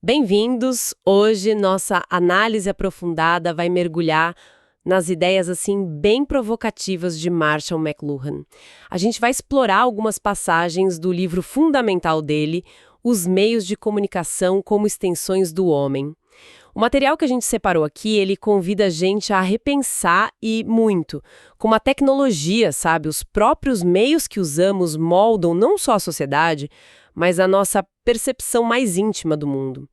Bem-vindos! Hoje nossa análise aprofundada vai mergulhar nas ideias assim bem provocativas de Marshall McLuhan. A gente vai explorar algumas passagens do livro fundamental dele, Os Meios de Comunicação como Extensões do Homem. O material que a gente separou aqui, ele convida a gente a repensar e muito, como a tecnologia, sabe, os próprios meios que usamos moldam não só a sociedade, mas a nossa percepção mais íntima do mundo.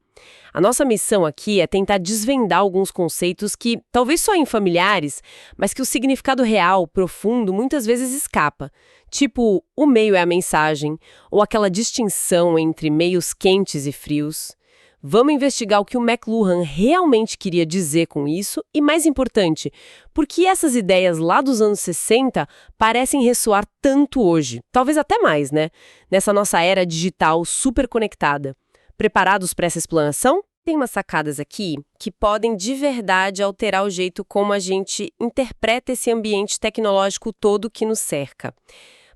A nossa missão aqui é tentar desvendar alguns conceitos que talvez soem familiares, mas que o significado real, profundo, muitas vezes escapa. Tipo, o meio é a mensagem, ou aquela distinção entre meios quentes e frios. Vamos investigar o que o McLuhan realmente queria dizer com isso e, mais importante, por que essas ideias lá dos anos 60 parecem ressoar tanto hoje, talvez até mais, né? Nessa nossa era digital super conectada. Preparados para essa explanação? Tem umas sacadas aqui que podem de verdade alterar o jeito como a gente interpreta esse ambiente tecnológico todo que nos cerca.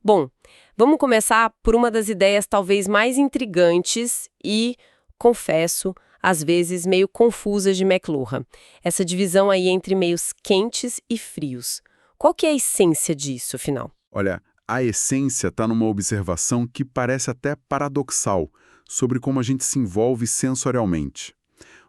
Bom, vamos começar por uma das ideias talvez mais intrigantes e, confesso, às vezes meio confusas de McLuhan. Essa divisão aí entre meios quentes e frios. Qual que é a essência disso, afinal? Olha, a essência está numa observação que parece até paradoxal sobre como a gente se envolve sensorialmente.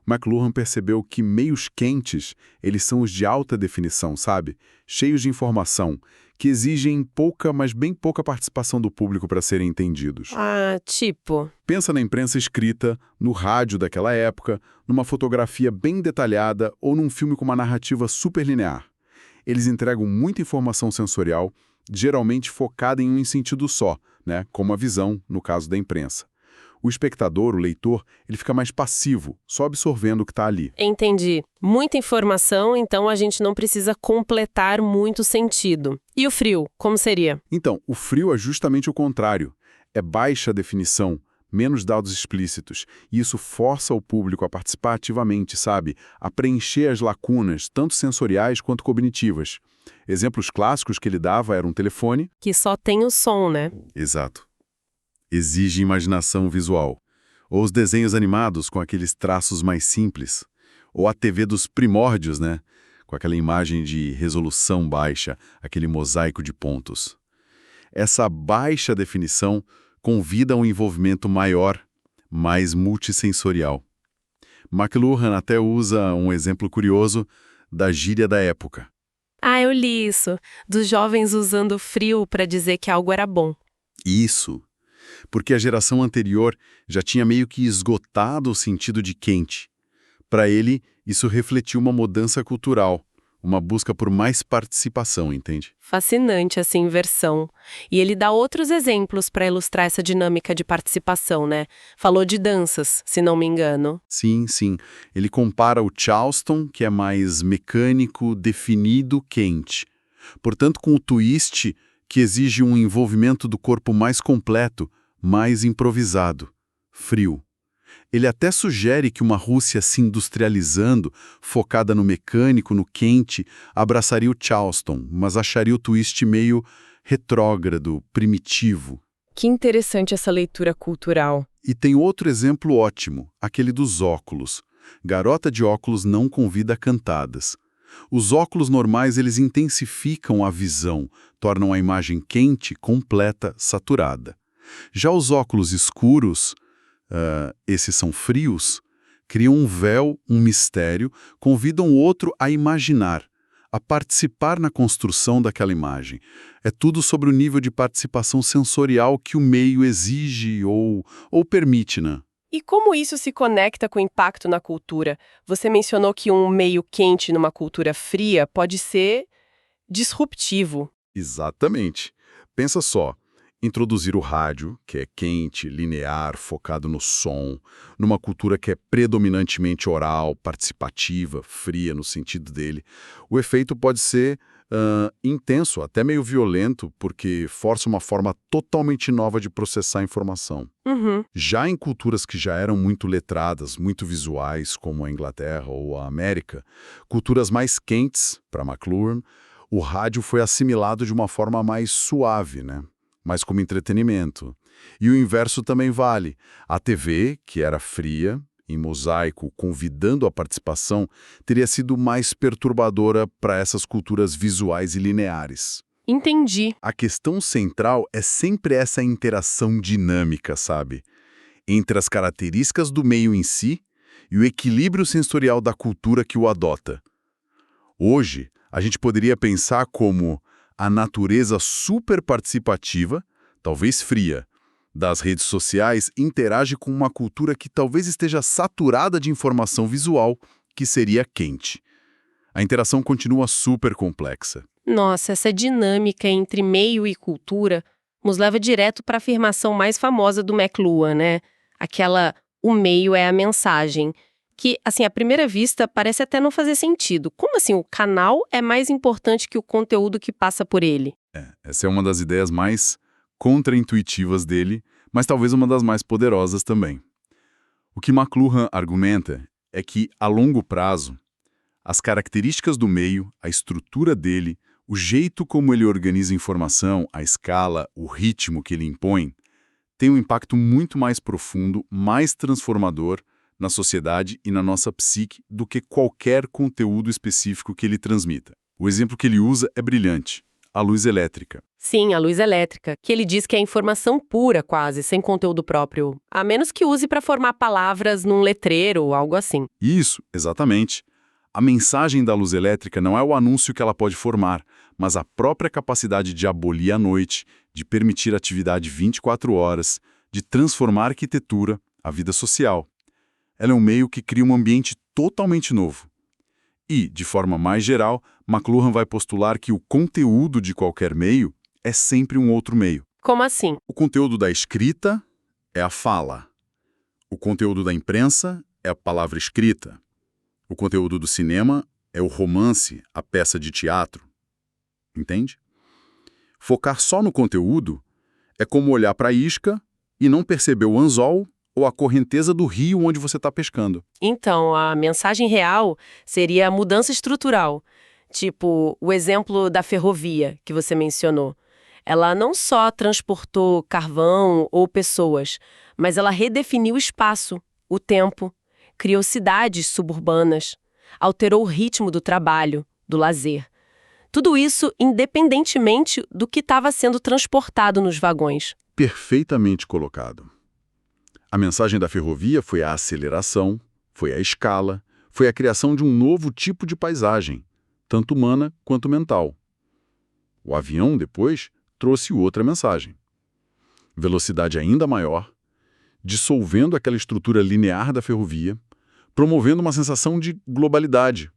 McLuhan percebeu que meios quentes, eles são os de alta definição, sabe? Cheios de informação, que exigem pouca, mas bem pouca participação do público para serem entendidos. Ah, tipo... Pensa na imprensa escrita, no rádio daquela época, numa fotografia bem detalhada ou num filme com uma narrativa super linear. Eles entregam muita informação sensorial, geralmente focada em um sentido só, né? Como a visão, no caso da imprensa. O espectador, o leitor, ele fica mais passivo, só absorvendo o que está ali. Entendi. Muita informação, então a gente não precisa completar muito sentido. E o frio, como seria? Então, o frio é justamente o contrário. É baixa definição, menos dados explícitos. E isso força o público a participar ativamente, sabe? A preencher as lacunas, tanto sensoriais quanto cognitivas. Exemplos clássicos que ele dava eram um telefone... Que só tem o som, né? Exato. Exige imaginação visual. Ou os desenhos animados com aqueles traços mais simples. Ou a TV dos primórdios, né? Com aquela imagem de resolução baixa, aquele mosaico de pontos. Essa baixa definição convida a um envolvimento maior, mais multissensorial. McLuhan até usa um exemplo curioso da gíria da época. Ah, eu li isso. Dos jovens usando frio para dizer que algo era bom. Isso. Porque a geração anterior já tinha meio que esgotado o sentido de quente. Para ele, isso refletiu uma mudança cultural, uma busca por mais participação, entende? Fascinante essa inversão. E ele dá outros exemplos para ilustrar essa dinâmica de participação, né? Falou de danças, se não me engano. Sim, sim. Ele compara o Charleston, que é mais mecânico, definido, quente. Portanto, com o twist, que exige um envolvimento do corpo mais completo, mais improvisado, frio. Ele até sugere que uma Rússia se industrializando, focada no mecânico, no quente, abraçaria o Charleston, mas acharia o twist meio retrógrado, primitivo. Que interessante essa leitura cultural. E tem outro exemplo ótimo, aquele dos óculos. Garota de óculos não convida cantadas. Os óculos normais, eles intensificam a visão, tornam a imagem quente, completa, saturada. Já os óculos escuros, esses são frios, criam um véu, um mistério, convidam o outro a imaginar, a participar na construção daquela imagem. É tudo sobre o nível de participação sensorial que o meio exige ou permite, né? E como isso se conecta com o impacto na cultura? Você mencionou que um meio quente numa cultura fria pode ser disruptivo. Exatamente. Pensa só. Introduzir o rádio, que é quente, linear, focado no som, numa cultura que é predominantemente oral, participativa, fria no sentido dele, o efeito pode ser intenso, até meio violento, porque força uma forma totalmente nova de processar a informação. Uhum. Já em culturas que já eram muito letradas, muito visuais, como a Inglaterra ou a América, culturas mais quentes, para McLuhan, o rádio foi assimilado de uma forma mais suave, né? Mas como entretenimento. E o inverso também vale. A TV, que era fria, em mosaico, convidando a participação, teria sido mais perturbadora para essas culturas visuais e lineares. Entendi. A questão central é sempre essa interação dinâmica, sabe? Entre as características do meio em si e o equilíbrio sensorial da cultura que o adota. Hoje, a gente poderia pensar como a natureza super participativa, talvez fria, das redes sociais interage com uma cultura que talvez esteja saturada de informação visual, que seria quente. A interação continua super complexa. Nossa, essa dinâmica entre meio e cultura nos leva direto para a afirmação mais famosa do McLuhan, né? Aquela, o meio é a mensagem. Que, assim, à primeira vista, parece até não fazer sentido. Como assim, o canal é mais importante que o conteúdo que passa por ele? Essa é uma das ideias mais contraintuitivas dele, mas talvez uma das mais poderosas também. O que McLuhan argumenta é que, a longo prazo, as características do meio, a estrutura dele, o jeito como ele organiza a informação, a escala, o ritmo que ele impõe, tem um impacto muito mais profundo, mais transformador na sociedade e na nossa psique do que qualquer conteúdo específico que ele transmita. O exemplo que ele usa é brilhante: a luz elétrica. Sim, a luz elétrica, que ele diz que é informação pura quase, sem conteúdo próprio. A menos que use para formar palavras num letreiro ou algo assim. Isso, exatamente. A mensagem da luz elétrica não é o anúncio que ela pode formar, mas a própria capacidade de abolir a noite, de permitir atividade 24 horas, de transformar a arquitetura, a vida social. Ela é um meio que cria um ambiente totalmente novo. E, de forma mais geral, McLuhan vai postular que o conteúdo de qualquer meio é sempre um outro meio. Como assim? O conteúdo da escrita é a fala. O conteúdo da imprensa é a palavra escrita. O conteúdo do cinema é o romance, a peça de teatro. Entende? Focar só no conteúdo é como olhar para a isca e não perceber o anzol ou a correnteza do rio onde você está pescando. Então, a mensagem real seria a mudança estrutural. Tipo, o exemplo da ferrovia que você mencionou. Ela não só transportou carvão ou pessoas, mas ela redefiniu o espaço, o tempo, criou cidades suburbanas, alterou o ritmo do trabalho, do lazer. Tudo isso independentemente do que estava sendo transportado nos vagões. Perfeitamente colocado. A mensagem da ferrovia foi a aceleração, foi a escala, foi a criação de um novo tipo de paisagem, tanto humana quanto mental. O avião, depois, trouxe outra mensagem. Velocidade ainda maior, dissolvendo aquela estrutura linear da ferrovia, promovendo uma sensação de globalidade.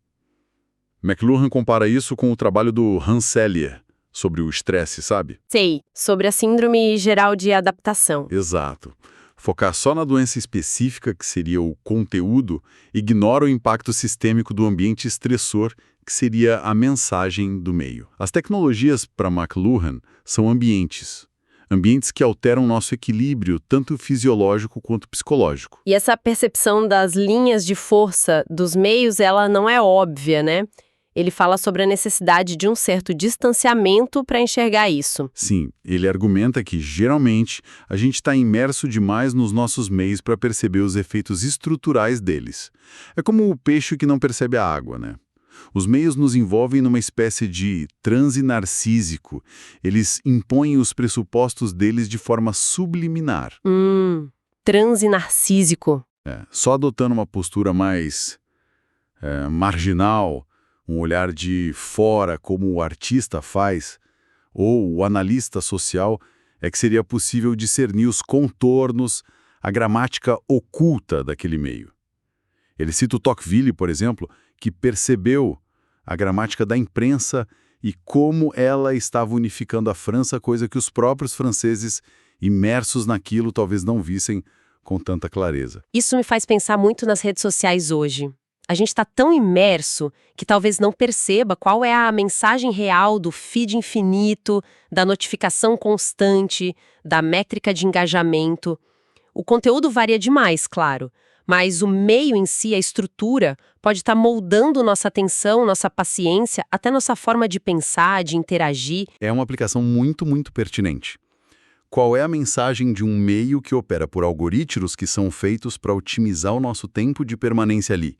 McLuhan compara isso com o trabalho do Hans Selye sobre o estresse, sabe? Sei, sobre a síndrome geral de adaptação. Exato. Focar só na doença específica, que seria o conteúdo, ignora o impacto sistêmico do ambiente estressor, que seria a mensagem do meio. As tecnologias, para McLuhan, são ambientes. Ambientes que alteram nosso equilíbrio, tanto fisiológico quanto psicológico. E essa percepção das linhas de força dos meios, ela não é óbvia, né? Ele fala sobre a necessidade de um certo distanciamento para enxergar isso. Sim, ele argumenta que, geralmente, a gente está imerso demais nos nossos meios para perceber os efeitos estruturais deles. É como o peixe que não percebe a água, né? Os meios nos envolvem numa espécie de transe narcísico. Eles impõem os pressupostos deles de forma subliminar. Transe narcísico. Só adotando uma postura mais marginal, um olhar de fora, como o artista faz, ou o analista social, é que seria possível discernir os contornos, a gramática oculta daquele meio. Ele cita o Tocqueville, por exemplo, que percebeu a gramática da imprensa e como ela estava unificando a França, coisa que os próprios franceses, imersos naquilo, talvez não vissem com tanta clareza. Isso me faz pensar muito nas redes sociais hoje. A gente está tão imerso que talvez não perceba qual é a mensagem real do feed infinito, da notificação constante, da métrica de engajamento. O conteúdo varia demais, claro, mas o meio em si, a estrutura, pode estar moldando nossa atenção, nossa paciência, até nossa forma de pensar, de interagir. É uma aplicação muito, muito pertinente. Qual é a mensagem de um meio que opera por algoritmos que são feitos para otimizar o nosso tempo de permanência ali?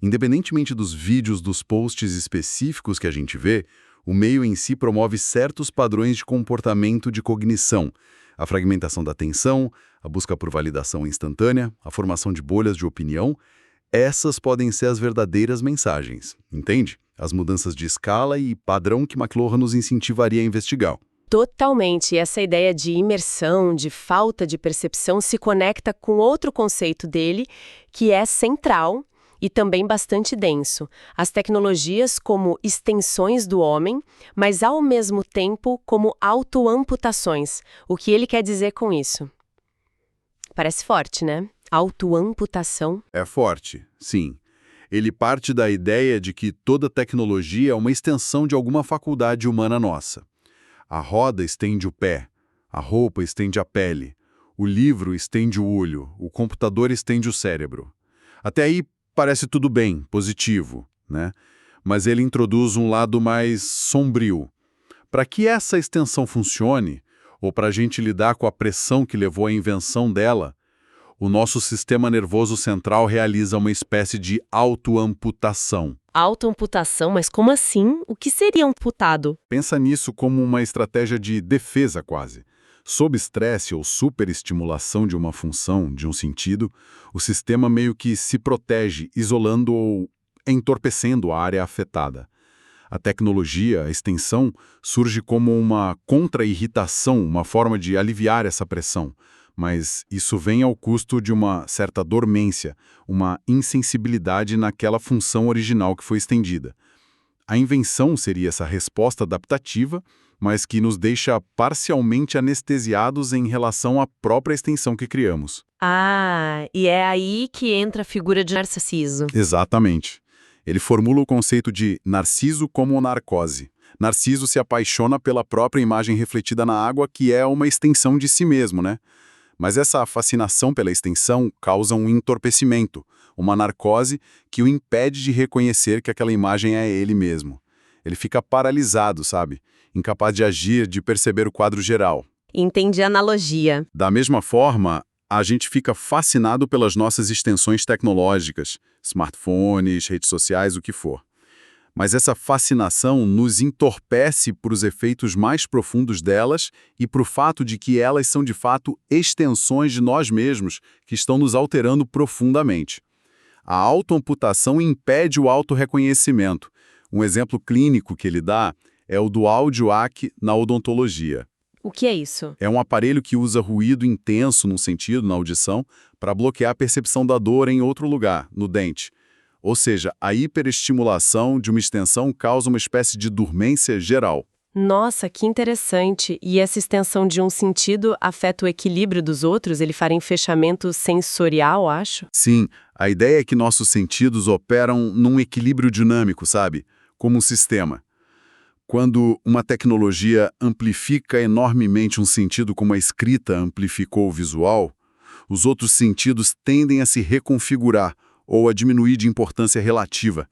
Independentemente dos vídeos, dos posts específicos que a gente vê, o meio em si promove certos padrões de comportamento de cognição, a fragmentação da atenção, a busca por validação instantânea, a formação de bolhas de opinião. Essas podem ser as verdadeiras mensagens, entende? As mudanças de escala e padrão que McLuhan nos incentivaria a investigar. Totalmente. Essa ideia de imersão, de falta de percepção, se conecta com outro conceito dele, que é central e também bastante denso. As tecnologias como extensões do homem, mas ao mesmo tempo como autoamputações. O que ele quer dizer com isso? Parece forte, né? Autoamputação. É forte, sim. Ele parte da ideia de que toda tecnologia é uma extensão de alguma faculdade humana nossa. A roda estende o pé, a roupa estende a pele, o livro estende o olho, o computador estende o cérebro. Até aí parece tudo bem, positivo, né? Mas ele introduz um lado mais sombrio. Para que essa extensão funcione, ou para a gente lidar com a pressão que levou à invenção dela, o nosso sistema nervoso central realiza uma espécie de autoamputação. Autoamputação? Mas como assim? O que seria amputado? Pensa nisso como uma estratégia de defesa quase. Sob estresse ou superestimulação de uma função, de um sentido, o sistema meio que se protege, isolando ou entorpecendo a área afetada. A tecnologia, a extensão, surge como uma contra-irritação, uma forma de aliviar essa pressão. Mas isso vem ao custo de uma certa dormência, uma insensibilidade naquela função original que foi estendida. A invenção seria essa resposta adaptativa, mas que nos deixa parcialmente anestesiados em relação à própria extensão que criamos. Ah, e é aí que entra a figura de Narciso. Exatamente. Ele formula o conceito de Narciso como narcose. Narciso se apaixona pela própria imagem refletida na água, que é uma extensão de si mesmo, né? Mas essa fascinação pela extensão causa um entorpecimento, uma narcose que o impede de reconhecer que aquela imagem é ele mesmo. Ele fica paralisado, sabe? Incapaz de agir, de perceber o quadro geral. Entendi a analogia. Da mesma forma, a gente fica fascinado pelas nossas extensões tecnológicas, smartphones, redes sociais, o que for. Mas essa fascinação nos entorpece para os efeitos mais profundos delas e para o fato de que elas são de fato extensões de nós mesmos que estão nos alterando profundamente. A autoamputação impede o autorreconhecimento. Um exemplo clínico que ele dá é o do áudio-AC na odontologia. O que é isso? É um aparelho que usa ruído intenso num sentido, na audição, para bloquear a percepção da dor em outro lugar, no dente. Ou seja, a hiperestimulação de uma extensão causa uma espécie de dormência geral. Nossa, que interessante. E essa extensão de um sentido afeta o equilíbrio dos outros? Ele faz fechamento sensorial, acho? Sim, a ideia é que nossos sentidos operam num equilíbrio dinâmico, sabe? Como um sistema. Quando uma tecnologia amplifica enormemente um sentido como a escrita amplificou o visual, os outros sentidos tendem a se reconfigurar ou a diminuir de importância relativa,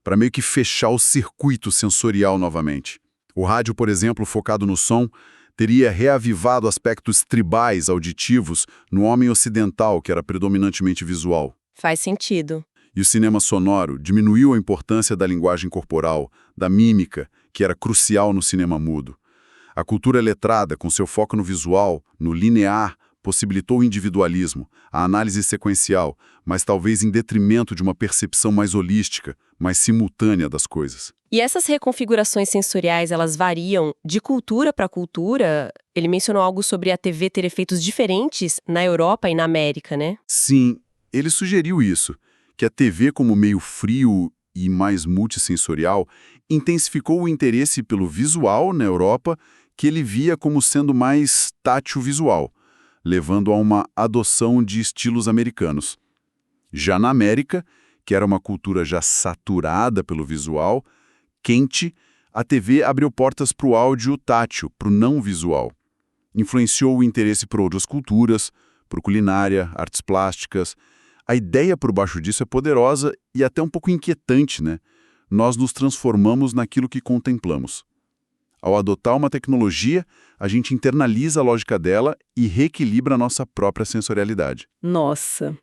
para meio que fechar o circuito sensorial novamente. O rádio, por exemplo, focado no som, teria reavivado aspectos tribais auditivos no homem ocidental, que era predominantemente visual. Faz sentido. E o cinema sonoro diminuiu a importância da linguagem corporal, da mímica, que era crucial no cinema mudo. A cultura letrada, com seu foco no visual, no linear, possibilitou o individualismo, a análise sequencial, mas talvez em detrimento de uma percepção mais holística, mais simultânea das coisas. E essas reconfigurações sensoriais, elas variam de cultura para cultura? Ele mencionou algo sobre a TV ter efeitos diferentes na Europa e na América, né? Sim, ele sugeriu isso, que a TV como meio frio e mais multissensorial intensificou o interesse pelo visual na Europa, que ele via como sendo mais tátil-visual, levando a uma adoção de estilos americanos. Já na América, que era uma cultura já saturada pelo visual, quente, a TV abriu portas para o áudio tátil, para o não visual. Influenciou o interesse por outras culturas, por culinária, artes plásticas. A ideia por baixo disso é poderosa e até um pouco inquietante, né? Nós nos transformamos naquilo que contemplamos. Ao adotar uma tecnologia, a gente internaliza a lógica dela e reequilibra a nossa própria sensorialidade. Nossa!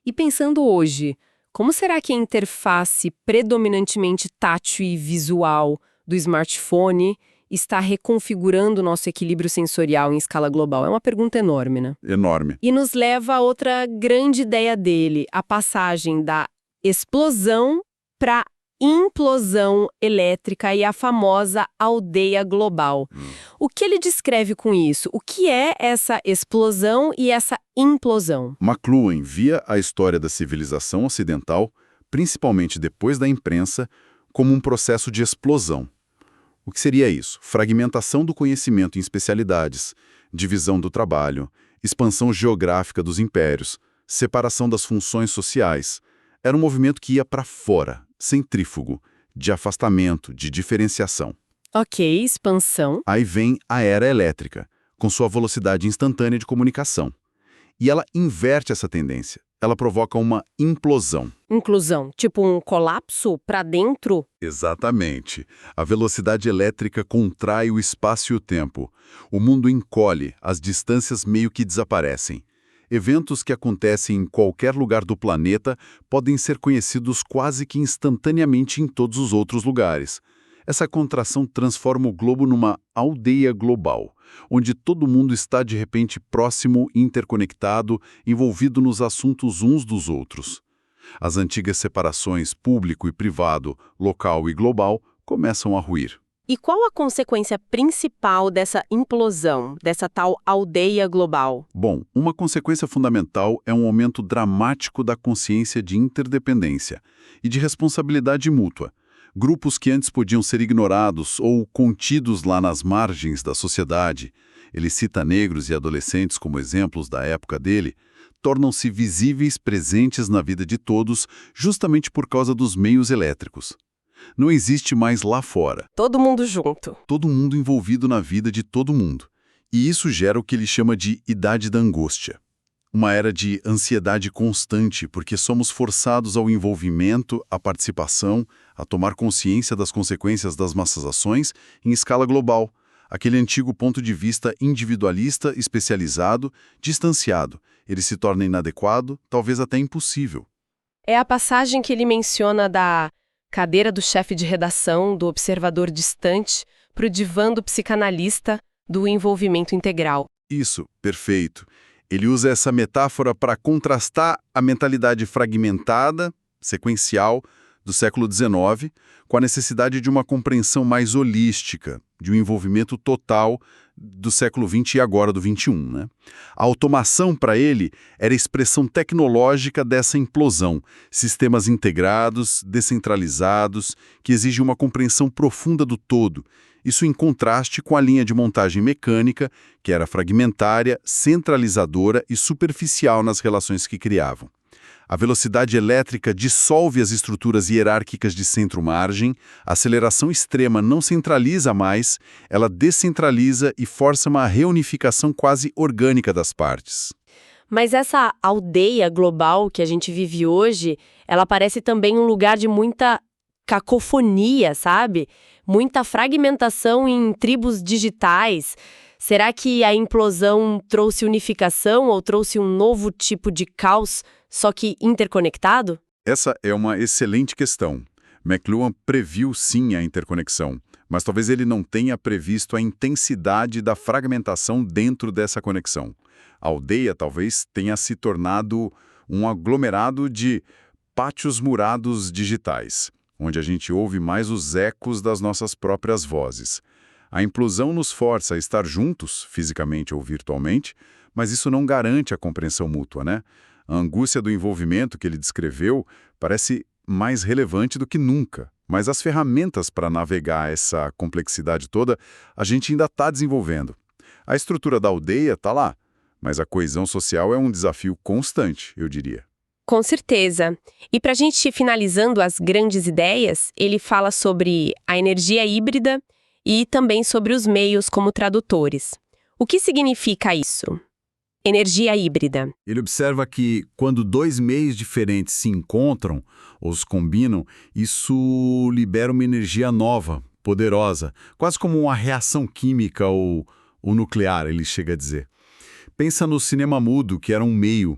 E pensando hoje, como será que a interface predominantemente tátil e visual do smartphone está reconfigurando o nosso equilíbrio sensorial em escala global? É uma pergunta enorme, né? Enorme. E nos leva a outra grande ideia dele, a passagem da explosão para implosão elétrica e a famosa aldeia global. O que ele descreve com isso? O que é essa explosão e essa implosão? McLuhan via a história da civilização ocidental, principalmente depois da imprensa, como um processo de explosão. O que seria isso? Fragmentação do conhecimento em especialidades, divisão do trabalho, expansão geográfica dos impérios, separação das funções sociais. Era um movimento que ia para fora, centrífugo, de afastamento, de diferenciação. Ok, expansão. Aí vem a era elétrica, com sua velocidade instantânea de comunicação. E ela inverte essa tendência. Ela provoca uma implosão. Inclusão, tipo um colapso para dentro? Exatamente. A velocidade elétrica contrai o espaço e o tempo. O mundo encolhe, as distâncias meio que desaparecem. Eventos que acontecem em qualquer lugar do planeta podem ser conhecidos quase que instantaneamente em todos os outros lugares. Essa contração transforma o globo numa aldeia global, onde todo mundo está de repente próximo, interconectado, envolvido nos assuntos uns dos outros. As antigas separações público e privado, local e global começam a ruir. E qual a consequência principal dessa implosão, dessa tal aldeia global? Bom, uma consequência fundamental é um aumento dramático da consciência de interdependência e de responsabilidade mútua. Grupos que antes podiam ser ignorados ou contidos lá nas margens da sociedade, ele cita negros e adolescentes como exemplos da época dele, tornam-se visíveis, presentes na vida de todos, justamente por causa dos meios elétricos. Não existe mais lá fora. Todo mundo junto. Todo mundo envolvido na vida de todo mundo. E isso gera o que ele chama de idade da angústia. Uma era de ansiedade constante, porque somos forçados ao envolvimento, à participação, a tomar consciência das consequências das nossas ações em escala global. Aquele antigo ponto de vista individualista, especializado, distanciado. Ele se torna inadequado, talvez até impossível. É a passagem que ele menciona da cadeira do chefe de redação, do observador distante, para o divã do psicanalista, do envolvimento integral. Isso, perfeito. Ele usa essa metáfora para contrastar a mentalidade fragmentada, sequencial, do século XIX, com a necessidade de uma compreensão mais holística, de um envolvimento total do século XX e agora do XXI, né? A automação, para ele, era a expressão tecnológica dessa implosão, sistemas integrados, descentralizados, que exigem uma compreensão profunda do todo. Isso em contraste com a linha de montagem mecânica, que era fragmentária, centralizadora e superficial nas relações que criavam. A velocidade elétrica dissolve as estruturas hierárquicas de centro-margem, a aceleração extrema não centraliza mais, ela descentraliza e força uma reunificação quase orgânica das partes. Mas essa aldeia global que a gente vive hoje, ela parece também um lugar de muita cacofonia, sabe? Muita fragmentação em tribos digitais. Será que a implosão trouxe unificação ou trouxe um novo tipo de caos, só que interconectado? Essa é uma excelente questão. McLuhan previu sim a interconexão, mas talvez ele não tenha previsto a intensidade da fragmentação dentro dessa conexão. A aldeia talvez tenha se tornado um aglomerado de pátios murados digitais, onde a gente ouve mais os ecos das nossas próprias vozes. A implosão nos força a estar juntos, fisicamente ou virtualmente, mas isso não garante a compreensão mútua, né? A angústia do envolvimento que ele descreveu parece mais relevante do que nunca, mas as ferramentas para navegar essa complexidade toda a gente ainda está desenvolvendo. A estrutura da aldeia está lá, mas a coesão social é um desafio constante, eu diria. Com certeza. E para a gente ir finalizando as grandes ideias, ele fala sobre a energia híbrida e também sobre os meios como tradutores. O que significa isso? Energia híbrida. Ele observa que quando dois meios diferentes se encontram ou se combinam, isso libera uma energia nova, poderosa, quase como uma reação química ou nuclear, ele chega a dizer. Pensa no cinema mudo, que era um meio,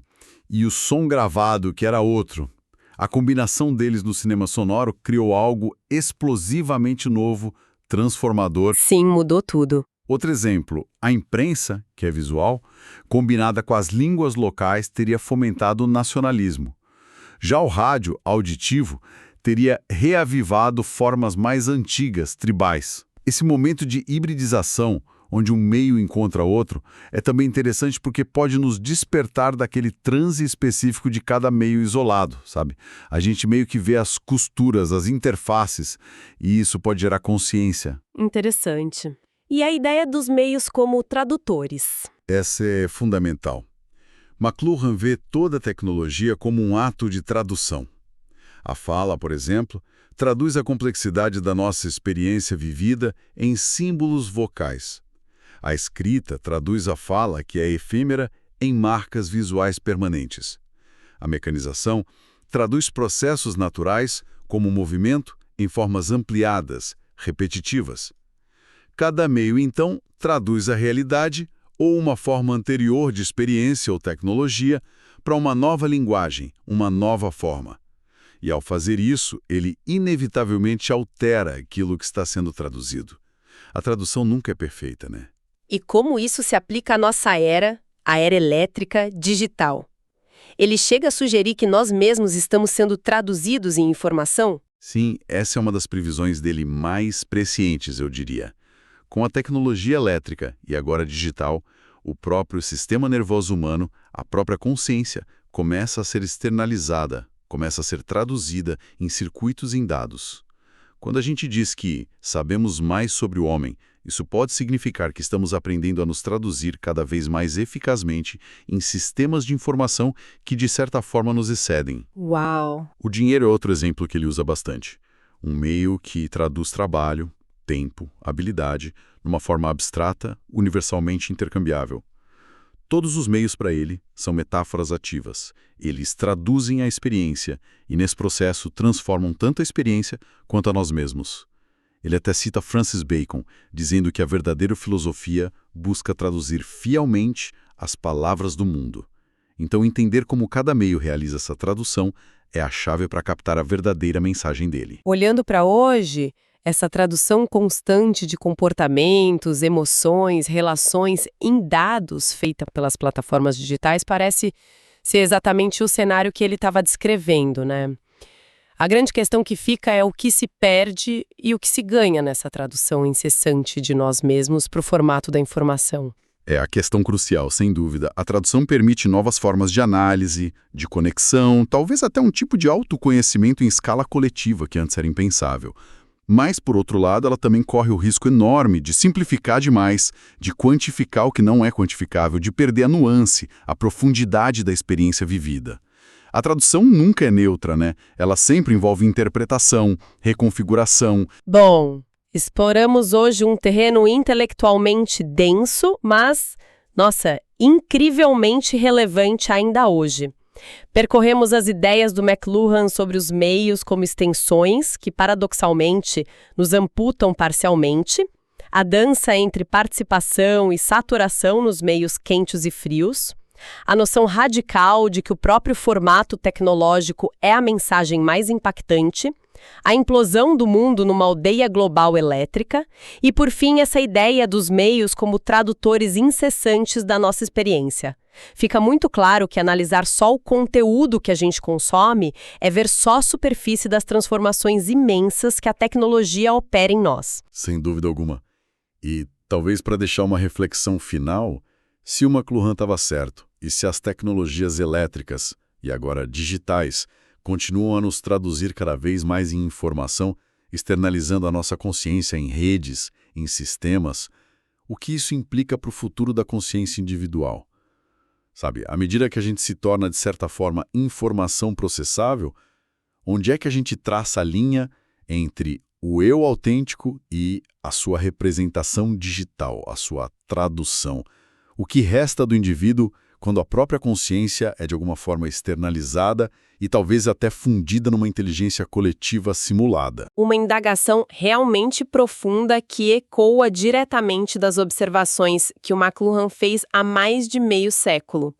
e o som gravado, que era outro. A combinação deles no cinema sonoro criou algo explosivamente novo, transformador. Sim, mudou tudo. Outro exemplo, a imprensa, que é visual, combinada com as línguas locais, teria fomentado o nacionalismo. Já o rádio, auditivo, teria reavivado formas mais antigas, tribais. Esse momento de hibridização, onde um meio encontra outro, é também interessante porque pode nos despertar daquele transe específico de cada meio isolado, sabe? A gente meio que vê as costuras, as interfaces, e isso pode gerar consciência. Interessante. E a ideia dos meios como tradutores? Essa é fundamental. McLuhan vê toda a tecnologia como um ato de tradução. A fala, por exemplo, traduz a complexidade da nossa experiência vivida em símbolos vocais. A escrita traduz a fala, que é efêmera, em marcas visuais permanentes. A mecanização traduz processos naturais, como o movimento, em formas ampliadas, repetitivas. Cada meio, então, traduz a realidade ou uma forma anterior de experiência ou tecnologia para uma nova linguagem, uma nova forma. E ao fazer isso, ele inevitavelmente altera aquilo que está sendo traduzido. A tradução nunca é perfeita, né? E como isso se aplica à nossa era, a era elétrica, digital? Ele chega a sugerir que nós mesmos estamos sendo traduzidos em informação? Sim, essa é uma das previsões dele mais prescientes, eu diria. Com a tecnologia elétrica e agora digital, o próprio sistema nervoso humano, a própria consciência, começa a ser externalizada, começa a ser traduzida em circuitos em dados. Quando a gente diz que sabemos mais sobre o homem, isso pode significar que estamos aprendendo a nos traduzir cada vez mais eficazmente em sistemas de informação que, de certa forma, nos excedem. Uau! O dinheiro é outro exemplo que ele usa bastante. Um meio que traduz trabalho, tempo, habilidade, numa forma abstrata, universalmente intercambiável. Todos os meios para ele são metáforas ativas. Eles traduzem a experiência e, nesse processo, transformam tanto a experiência quanto a nós mesmos. Ele até cita Francis Bacon, dizendo que a verdadeira filosofia busca traduzir fielmente as palavras do mundo. Então, entender como cada meio realiza essa tradução é a chave para captar a verdadeira mensagem dele. Olhando para hoje, essa tradução constante de comportamentos, emoções, relações em dados feita pelas plataformas digitais parece ser exatamente o cenário que ele estava descrevendo, né? A grande questão que fica é o que se perde e o que se ganha nessa tradução incessante de nós mesmos para o formato da informação. É a questão crucial, sem dúvida. A tradução permite novas formas de análise, de conexão, talvez até um tipo de autoconhecimento em escala coletiva que antes era impensável. Mas, por outro lado, ela também corre o risco enorme de simplificar demais, de quantificar o que não é quantificável, de perder a nuance, a profundidade da experiência vivida. A tradução nunca é neutra, né? Ela sempre envolve interpretação, reconfiguração. Bom, exploramos hoje um terreno intelectualmente denso, mas, nossa, incrivelmente relevante ainda hoje. Percorremos as ideias do McLuhan sobre os meios como extensões, que paradoxalmente nos amputam parcialmente, a dança entre participação e saturação nos meios quentes e frios, a noção radical de que o próprio formato tecnológico é a mensagem mais impactante, a implosão do mundo numa aldeia global elétrica e, por fim, essa ideia dos meios como tradutores incessantes da nossa experiência. Fica muito claro que analisar só o conteúdo que a gente consome é ver só a superfície das transformações imensas que a tecnologia opera em nós. Sem dúvida alguma. E, talvez para deixar uma reflexão final, se o McLuhan estava certo e se as tecnologias elétricas, e agora digitais, continuam a nos traduzir cada vez mais em informação, externalizando a nossa consciência em redes, em sistemas, o que isso implica para o futuro da consciência individual? Sabe, à medida que a gente se torna, de certa forma, informação processável, onde é que a gente traça a linha entre o eu autêntico e a sua representação digital, a sua tradução? O que resta do indivíduo quando a própria consciência é de alguma forma externalizada e talvez até fundida numa inteligência coletiva simulada. Uma indagação realmente profunda que ecoa diretamente das observações que o McLuhan fez há mais de meio século.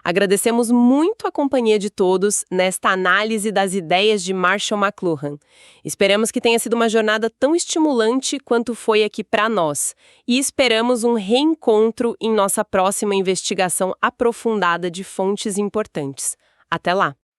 Agradecemos muito a companhia de todos nesta análise das ideias de Marshall McLuhan. Esperamos que tenha sido uma jornada tão estimulante quanto foi aqui para nós. E esperamos um reencontro em nossa próxima investigação aprofundada de fontes importantes. Até lá!